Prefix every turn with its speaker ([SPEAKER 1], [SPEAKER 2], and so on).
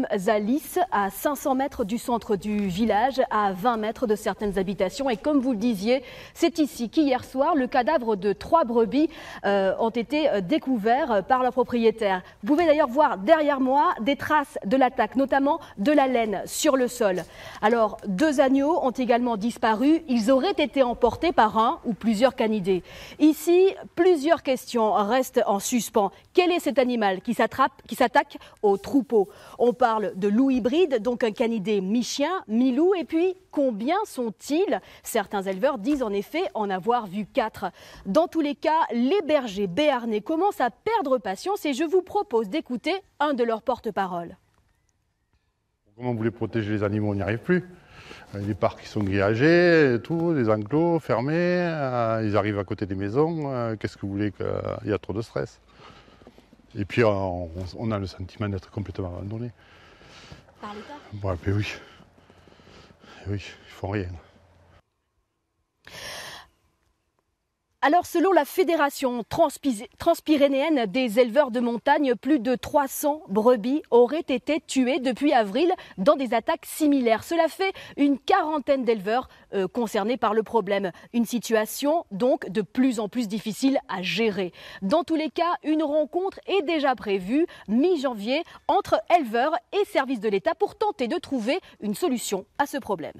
[SPEAKER 1] à Lys, à 500 mètres du centre du village, à 20 mètres de certaines habitations. Et comme vous le disiez, c'est ici qu'hier soir, le cadavre de 3 brebis ont été découverts par leurs propriétaires. Vous pouvez d'ailleurs voir derrière moi des traces de l'attaque, notamment de la laine sur le sol. Alors, 2 agneaux ont également disparu. Ils auraient été emportés par un ou plusieurs canidés. Ici, plusieurs questions restent en suspens. Quel est cet animal qui s'attaque au troupeau? On parle de loup hybride, donc un canidé mi-chien, mi-loup. Et puis, combien sont-ils? Certains éleveurs disent en effet en avoir vu 4. Dans tous les cas, les bergers béarnais commencent à perdre patience et je vous propose d'écouter un de leurs porte-parole.
[SPEAKER 2] Comment vous voulez protéger les animaux? On n'y arrive plus. Les parcs sont grillagés, tout, les enclos fermés, ils arrivent à côté des maisons. Qu'est-ce que vous voulez? Il y a trop de stress. Et puis on a le sentiment d'être complètement abandonné.
[SPEAKER 1] Par l'État?
[SPEAKER 2] Ouais, mais oui. Et oui, ils font rien.
[SPEAKER 1] Alors, selon la Fédération transpyrénéenne des éleveurs de montagne, plus de 300 brebis auraient été tuées depuis avril dans des attaques similaires. Cela fait une 40aine d'éleveurs concernés par le problème. Une situation donc de plus en plus difficile à gérer. Dans tous les cas, une rencontre est déjà prévue mi-janvier entre éleveurs et services de l'État pour tenter de trouver une solution à ce problème.